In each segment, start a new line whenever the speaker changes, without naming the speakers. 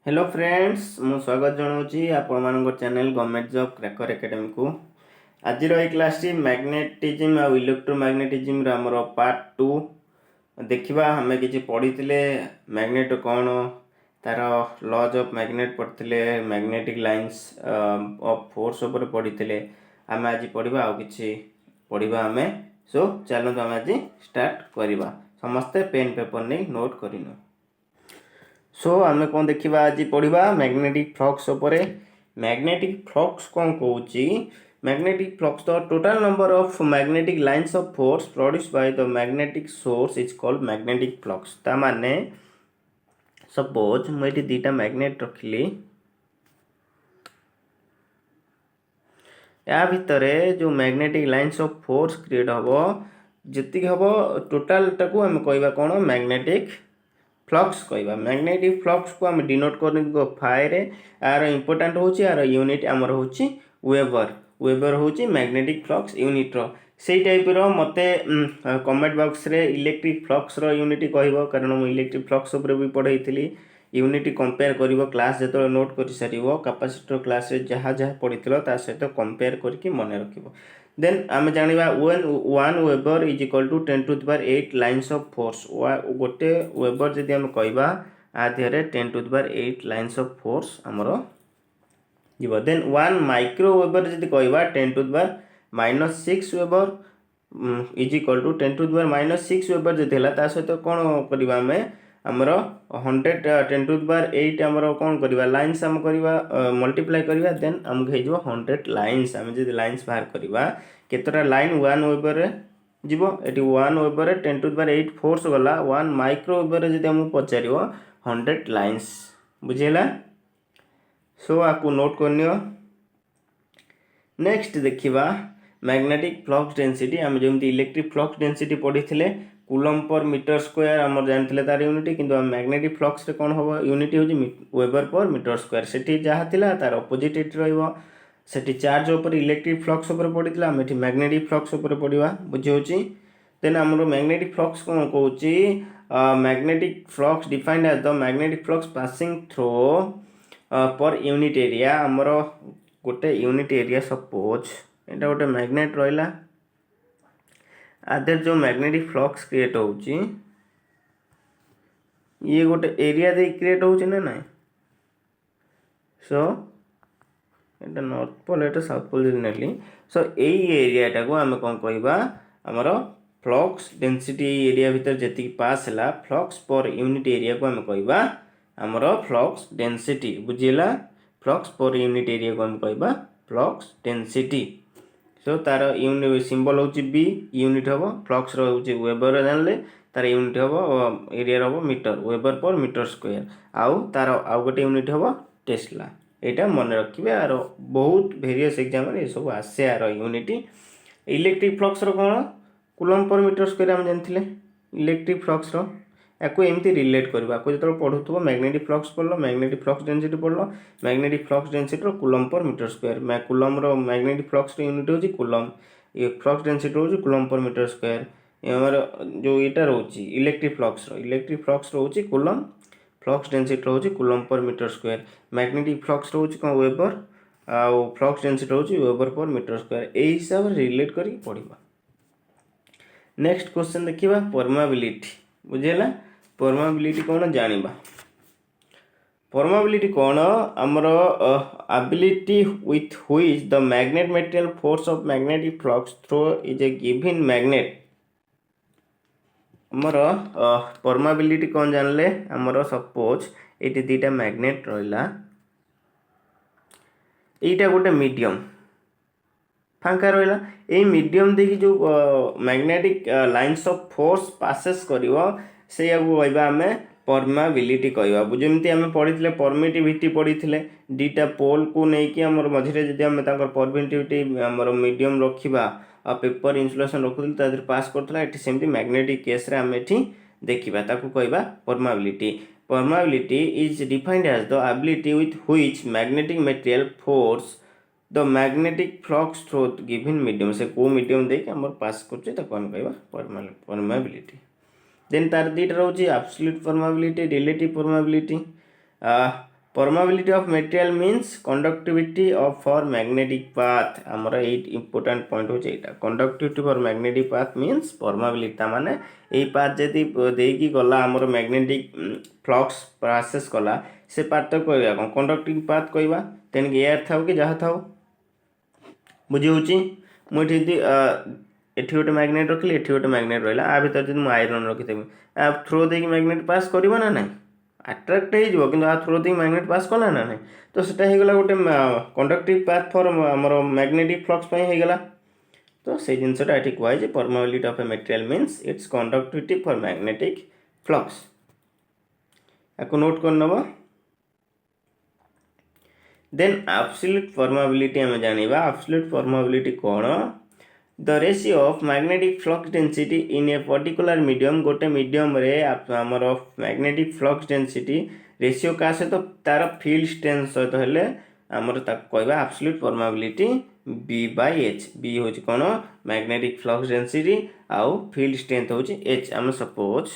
Hello friends मु स्वागत जनाऊँगी आपण मान channel government job cracker academy को आज क्लास टी मैग्नेटिज्म और इलेक्ट्रोमैग्नेटिज्म आमर पार्ट 2 देखा आम कि पढ़ी मैग्नेट कौन तार लॉज ऑफ मैग्नेट पढ़ते मैग्नेटिक लाइन्स ऑफ फोर्स उपर पढ़ी आम आज पढ़ा आउ कि पढ़ा आम सो चलते आम आज स्टार्ट करवा समस्ते पेन पेपर नहीं नोट करनु सो आम कौन देखा आज पढ़ा मैग्नेटिक फ्लक्स उपरे मैग्नेटिक फ्लक्स कौन कौन magnetic flux the total number of magnetic lines of force produce by the magnetic source is called magnetic flux ता माने सपोज मुझे दीटा मैग्नेट रखिली या भितर जो magnetic lines of force create हम जी हम टोटाल टाक आम कह कौन मैग्नेटिक फ्लक्स कहवा मैग्नेटिक फ्लक्स को आम डिनोट कर फाए यार इंपोर्टाट हूँ यार यूनिट आमर हूँ वेबर वेबर हूँ मैग्नेटिक फ्लक्स यूनिट से टाइप मत कमेंट बॉक्स रे इलेक्ट्रिक फ्लक्स यूनिट कह कारण मुझे इलेक्ट्रिक फ्लक्स भी पढ़ाई थी यूनिट कंपेयर कर क्लास जो नोट कर सार कैपेसिटर क्लास जहाँ जहाँ पढ़ी सहित कंपेयर करके मन रख देन आम जाना one weber is equal to 10⁸ lines of force गोटे वेबर जदि आम कहवा आधे 10⁸ लाइन्स ऑफ फोर्स आमर जीव देन वन माइक्रो वेबर जदि कहवा 10⁻⁻6 weber is equal to 10⁻⁻6 weber जदि है सहित कौन करवा आम आमर 100 10⁸ आमर कौन करवा लाइन्स आम करवा मल्टीप्लाई करवा देन आमको हो 100 लाइन्स आम जब लाइन्स बाहर करवा केतटा लाइन वन वेबर जीव ये वन वेबर 10⁸ फोर्स गला वन माइक्रो वेबर जब आमको पचार 100 लाइन्स बुझेगा सो आपको नोट करनी नेक्स्ट देखा मैग्नेटिक फ्लक्स डेंसिटी आम जमी इलेक्ट्रिक फ्लक्स डेंसिटी पढ़ी थे कूलम पर मीटर स्क्वायर आम जानते तार यूनिट किंतु मैग्नेटिक फ्लक्स रे कौन हम यूनिट हूँ वेबर पर मीटर स्क्वायर से जहाँ थी तार अपोजिट रही चार्ज उपर इलेक्ट्रिक फ्लक्स उपर पड़ा आम ये मैग्नेटिक फ्लक्स उपर पढ़ा बुझे देन आमर मैग्नेटिक फ्लक्स कौन कौन magnetic flux defined as the magnetic flux passing through per unit area आमर गोटे यूनिट एरिया सपोज यहाँ गोटे मैग्नेट रहा आधे जो मैग्नेटिक फ्लक्स क्रिएट हो ये गोटे एरिया दे क्रिएट हो ना सो ये नॉर्थ पोल ये साउथ पोल नेली सो यही एरिया को आम कौन कहवा आमर फ्लक्स डेंसिटी एरिया भीतर जी पास है फ्लक्स पर यूनिट एरिया को आम कहवा आमर फ्लक्स डेंसिटी बुझीला फ्लक्स पर यूनिट एरिया को आम कहवा फ्लक्स डेंसिटी सो तार यूनिट सिंबल हूँ बी यूनिट हम फ्लक्स वेबर जानले तार यूनिट हम एरिया हम metre weber per metre square आउ तार आउ गोटे यूनिट हम टेस्ला यहाँ मन रखिए यार बहुत वेरियस एग्जाम ये सब आसे यार यूनिट इलेक्ट्रिक फ्लक्स कौन कूलम पर मीटर स्क्वायर आम जानते इलेक्ट्रिक फ्लक्स या एमती रिलेट करवा जो पढ़ुव मैग्नेटिक फ्लक्स पढ़ल मैग्नेटिक फ्लक्स डेंसिटी पढ़ल magnetic flux density coulomb per metre square coulomb magnetic flux unit हूँ कूलम ये फ्लक्स डेंसिटी हूँ कूलम पर मीटर स्क्वायर आमर जो यहाँ रोचे इलेक्ट्रिक फ्लक्स रोचे कूलम फ्लक्स डेंसिटी रोचे coulomb per metre square magnetic flux रोचे कौन वेबर आउ फ्लक्स डेंसिटी रोचे वेबर पर मीटर स्क्वायर यही हिसाब से रिलेट कर पढ़ा नेक्स्ट क्वेश्चन देखा परमेबिलिटी बुझेगा परमेबिलिटी कौन जानिबा परमेबिलिटी कौन आमर ability with which the magnet material force of magnetic flux throw is a given magnet आमर परमेबिलिटी कौन जानले आमर सपोज ये दीटा मैग्नेट रहा यहीटा गोटे मीडियम फांका रहा यही मीडियम देखिए जो magnetic lines of force passes करिवो से कहवा आम परमेबिलिटी कहवा जमी आम पढ़ी परमिटिविटी पढ़ी दीटा पोल को लेकिन आम मझे जब आम परमिटिविटी आम मीडियम रखा पेपर इन्सुलेसन रखुद पास करता ये सेमती मैग्नेटिक केस रे आम ये देखा कहवा permeability permeability is defined as the ability with which magnetic material force the magnetic flux through given medium से को मीडियम देख आम पास कर परमेबिलिटी देन तार दीटा रोचे absolute permeability relative permeability permeability of material means conductivity of for magnetic path आमर ये important point हो conductivity for magnetic path means permeability माने यही पाथ जदि देकी गला आमर मैग्नेटिक फ्लक्स प्रोसेस कला से पाथ तो कहवा कौन कंडक्टिंग पाथ कहवा तेणिक एयर थाउ कि जहाँ थाउ बुझी होची मुझे एठी गोटे मैग्नेट रखिली एठी गोटे मैग्नेट रहा आ भर जब आयरन रखिदेवी आ थ्रो देकी मैग्नेट पास करब ना ना अट्राक्ट हो कि आ थ्रो देकी मैग्नेट पास कला ना ना तो सेटा हो गला गोटे कंडक्टिव पाथ फॉर आमर मैग्नेटिक फ्लक्स हो गला तो से जिनसटा ये कहुए permeability of a material means its conductivity for magnetic flux या नोट कर नब देन एब्सोल्यूट परमेबिलिटी आम जानिबा एब्सोल्यूट परमेबिलिटी कौन the ratio of magnetic flux density in a particular medium गोटे मीडियम रे आमर मैग्नेटिक फ्लक्स डेंसिटी रेशियो का सहित तार फील्ड स्ट्रेंथ सहित हेले आमर कहवा absolute permeability B by H B हूँ कौन मैग्नेटिक फ्लक्स डेंसिटी आउ फील्ड स्ट्रेंथ हूँ एच आम सपोज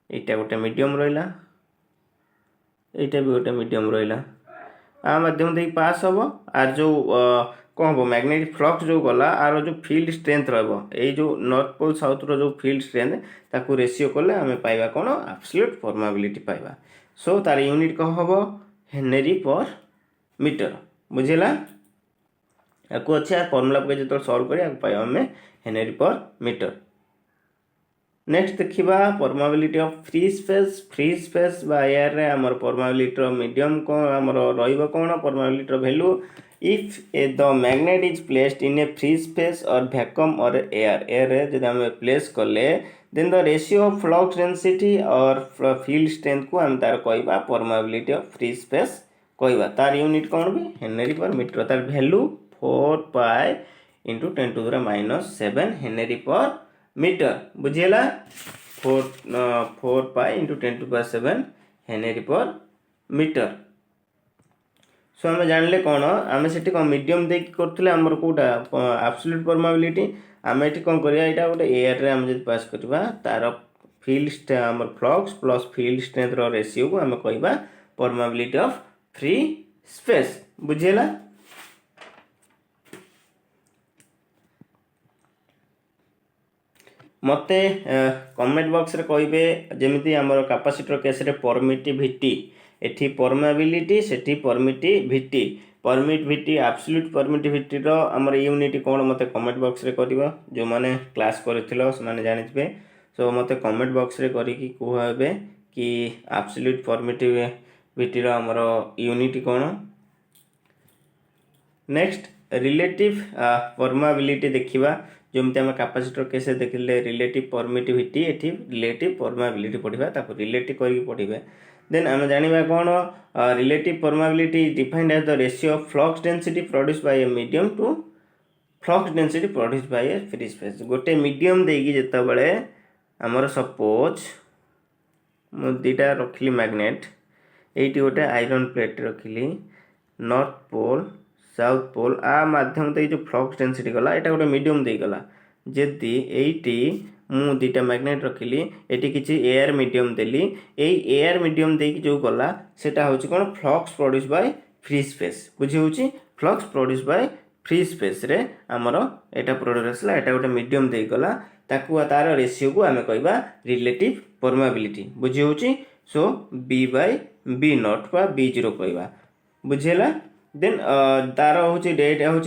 यहाँ गोटे मीडियम रहा यहाँ भी गोटे मीडियम रहा आ माध्यम दे पास हम आर जो कौन हम मैग्नेटिक फ्लक्स जो गला आर जो फील्ड स्ट्रेंथ रही जो नॉर्थ पोल साउथ रो जो फील्ड स्ट्रेंथ ताकू रेशियो कले आम पाइबा कौन एब्सोल्यूट परमेबिलिटी पाइबा सो तार यूनिट कौन हम हेनरी पर मीटर बुझेगा आपको अच्छे फर्मूला पकड़ जो सल्व कर पाइबा आम हेनरी पर मीटर नेक्स्ट देखा permeability of free space air रे आमर परमेबिलिटी मीडियम कौन आमर रौन permeability value if the magnet is placed in a free space और वैक्यूम और एयर रे जब आम प्लेस कले then the ratio of flux density और फील्ड स्ट्रेंथ को आम तार कहवा परमेबिलिटी ऑफ फ्री स्पेस कहवा तार यूनिट कौन भी हेनरी पर मीटर तार value 4 pi into 10⁻⁷ Henry per metre बुझीला 4 pi into 10⁻⁷ Henry per metre so आम जानले कौन आम से कौन मीडियम देखिए करते आमर कौटा एब्सोल्यूट परमेबिलिटी आम ये कौन करिया यहाँ गोटे एयर रे आम जब पास करवा तार फील्ड आमर flux plus field strength ratio को आम कहवा परमेबिलिटी ऑफ फ्री स्पेस बुझीला मते कमेंट बॉक्स रे कहबे जेमिति हमर कैपेसिटर केस रे परमिटिविटी एठी परमेबिलिटी सेठी परमिटिविटी एब्सोल्यूट परमिटिविटी रो हमर यूनिट कोन मते कमेंट बॉक्स रे करबो जो माने क्लास करथिलो से माने जानिबे सो मते कमेंट बॉक्स रे करी कि कहबे कि एब्सोल्यूट परमिटिविटी रो हमर यूनिट कोन नेक्स्ट रिलेटिव परमेबिलिटी देखिबा जमती आम कैपेसिटर केस देखिले रिलेटिव परमिटिविटी एठी रिलेटिव परमेबिलिटी पढ़ा ताको रिलेटिव करके पढ़े देन आम जानिबा कौन relative permeability defined as the ratio of flux density produce by a medium to flux density produce by a free space गोटे मीडियम देकी जेतेबेले आमर सपोज मु दुटा रखिली मैग्नेट एटी गोटे आयरन प्लेट रखिली नॉर्थ पोल साउथ पोल आ माध्यम दे जो फ्लक्स डेंसिटी गला एटा गोटे मीडियम दे गला जदि एटी मु दुटा मैग्नेट रखिली एटी किछि एयर मीडियम देली एयर मीडियम दे जो गला सेटा होछि कोन flux produce by free space बुझी होछि flux produce by free space रे हमर एटा प्रोड्यूस हला एटा गोटे मीडियम दे गला ताकू तार रेशियो को आमे कहबा रिलेटिव परमेबिलिटी बुझी होछि सो b बाय b नॉट बा b0 कहबा बुझेला देन तार हूँ डेट हूँ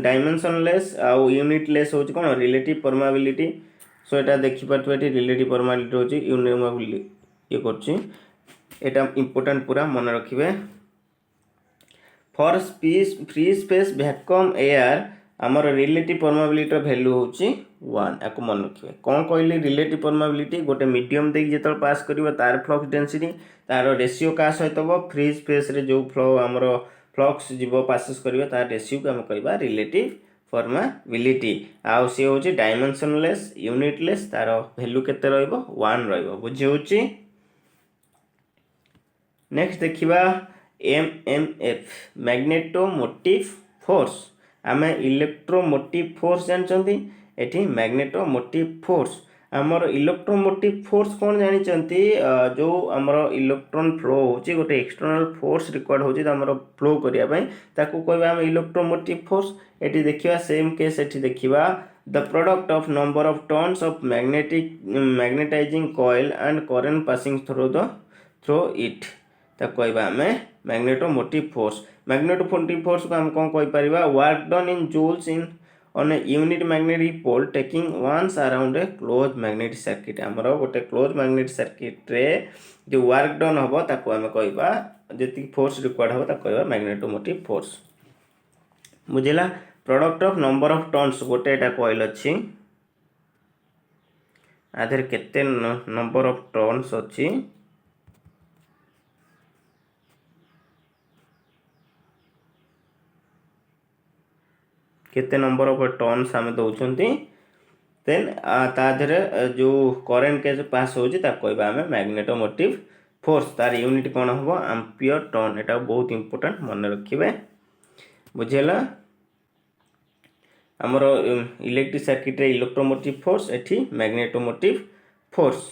डायमेंशनलेस आउ यूनिटलेस हूँ कौन रिलेटिव परमेबिलिटी सो यहाँ देखिपे रिलेटिव परमेबिलिटी हूँ यूनिट ये कर इम्पोर्टेंट पूरा मन रखिए for free space vacuum air आमर रिलेटिव परमेबिलिटी वैल्यू हूँ 1 या मन रखिए कौन कहली रिलेटिव परमेबिलिटी गोटे मीडियम देख जो पास कर तार फ्लक्स डेंसिटी तार रेशियो का सहित फ्री स्पेस रे जो फ्लो आमर फ्लक्स जीव पासेस करिवे तार रेशियो को हम कहबा रिलेटिव परमेबिलिटी आउ सी होची डायमेंशनलेस यूनिटलेस तार वैल्यू केते रहइबो 1 रहइबो बुझी होची नेक्स्ट देखिबा एमएमएफ मैग्नेटोमोटिव फोर्स आमे इलेक्ट्रोमोटिव फोर्स जानचंती एठी मैग्नेटोमोटिव फोर्स आमर इलेक्ट्रोमोटिव फोर्स कौन जानी जो आमर इलेक्ट्रॉन फ्लो होची गोटे एक्सटर्नल फोर्स रिक्वायर्ड होची आमर फ्लो करिया पई ताकू कहबा हम इलेक्ट्रोमोटिव फोर्स। एटी देखिबा सेम केस एटी देखिबा the product of number of turns of magnetising coil and current passing through it ताकू कहबा हमें मैग्नेटोमोटिव फोर्स। मैग्नेटोमोटिव फोर्स को हम कौन कहि परिबा work done in joules in on a unit magnetic pole taking once around a closed magnetic circuit। हमरो गोटे closed magnetic circuit रे जो वर्क डन हबो ताको हम कहबा जति फोर्स रिक्वायर्ड हबो ताको कहबा मैग्नेटोमोटिव फोर्स। बुझिला product of number of turns गोटे एटा कॉइल अछि आधर केते नंबर ऑफ टर्न्स अछि केते नंबर ऑफ टर्न्स हम दउचंती देन ता धरे जो करंट के पास होची ता कहबा हमें मैग्नेटोमोटिव फोर्स। तार यूनिट कोन हबो एम्पियर टर्न। एटा बहुत इंपोर्टेंट मन रखिबे। बुझिला हमरो इलेक्ट्रिक सर्किट रे इलेक्ट्रोमोटिव फोर्स एठी मैग्नेटोमोटिव फोर्स।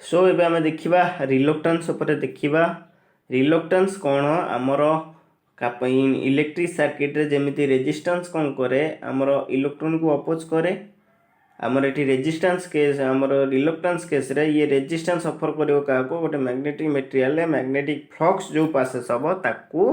सो एबे हम देखिबा रिलक्टेंस ऊपर देखिबा रिलक्टेंस कौन आमर इलेक्ट्रिक सर्किट रे जेमिति रेजिस्टेंस कौन करे आमर इलेक्ट्रॉन को अपोज करे आमर एठी रेजिस्टेंस केस आमर रिलक्टेंस केस रे ये रेजिस्टेंस ऑफर करियो का को गोटे मैग्नेटिक मटेरियल रे मैग्नेटिक फ्लक्स जो पासेस हबो ताकू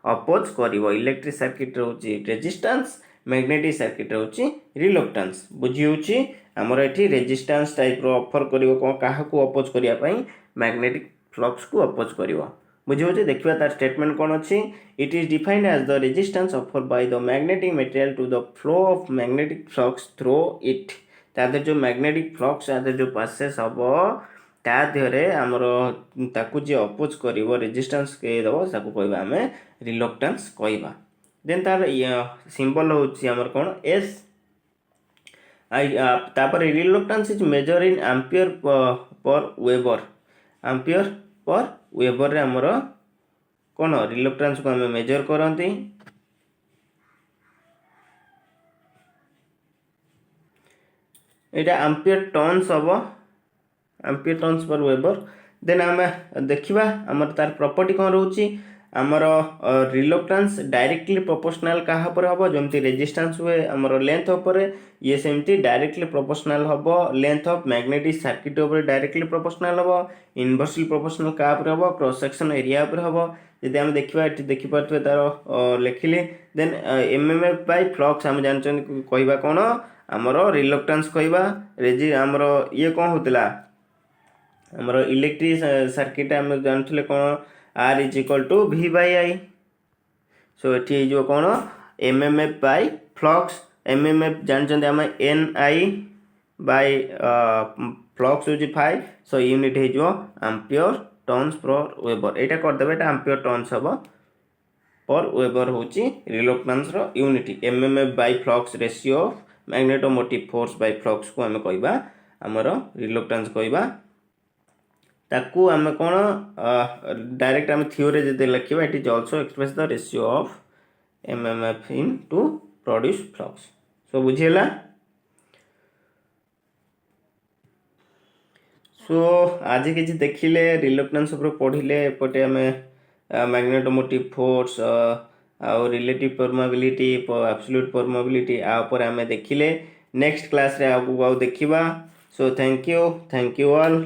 अपोज करिवो। इलेक्ट्रिक सर्किट रे होची रेजिस्टेंस मैग्नेटिक सर्किट रे होची रिलक्टेंस। बुझी होची आमर एठी रेजिस्टेंस टाइप रो ऑफर करिवो को काहा को अपोज करिया पई मैग्नेटिक फ्लक्स को अपोज करिवो। बुझे देखिए तार स्टेटमेंट कौन अच्छी it is defined as the resistance offer by the magnetic material to the flow of magnetic flux through it. तादर जो मैग्नेटिक फ्लक्स तादर जो पासेस हबो ता देहरे हमर ताकू जे अपोज करिवो रेजिस्टेंस के दबो ताकू कहबा हमें रिलक्टेंस कहबा। देन तार सिंबल होची हमर कोन एस आई तापर reluctance is measure in ampere per weber. Ampere per weber रे हमर कोन रिलक्टेंस को हमें मेजर करंती। एटा एम्पियर टर्न्स हबो ampere turns per weber. Then हम देखिबा हमर तार प्रॉपर्टी कोन रहउची हमर रिलक्टेंस डायरेक्टली प्रोपोर्शनल कहा पर हबो जमती रेजिस्टेंस हुए हमर लेंथ ऊपर ये सेमती डायरेक्टली प्रोपोर्शनल हबो लेंथ ऑफ मैग्नेटिक सर्किट ऊपर डायरेक्टली प्रोपोर्शनल हबो इनवर्सली प्रोपोर्शनल कहा पर हबो क्रॉस सेक्शन एरिया पर हबो। यदि हम देखिबा एठी देखि परथबे तार लिखिले देन एमएमएफ बाय फ्लक्स हम जानचन कहबा कोन हमर रिलक्टेंस कहबा रेजि हमर ये कोन होतला हमर इलेक्ट्रिक सर्किट हम जानथले कोन R is equal to V by I। So एठी जो कोन MMF by फ्लक्स MMF जानचंदे हम NI by फ्लक्स होजी 5 सो यूनिट हे जो एम्पियर टर्न्स पर वेबर। एटा कर देबे एटा एम्पियर टर्न्स हबो पर वेबर होची रिलक्टेंस रो unit. MMF by flux ratio of magnetomotive force by flux को हम कहबा हमर रिलक्टेंस कहबा। ताकू आम कौन डायरेक्ट आम थ्योरी जब लिखा it is also express the ratio of MMF in to produce flux. So बुझीला। सो आज किसी देखिले रिलक्टेंस ऊपर पढ़िले एपटे आम मैग्नेटोमोटिव फोर्स आउ रिलेटिव परमेबिलिटी एब्सोल्यूट परमेबिलिटी आ ऊपर आम देखिले। नेक्स्ट क्लास रे आगु देखिबा। So thank you all.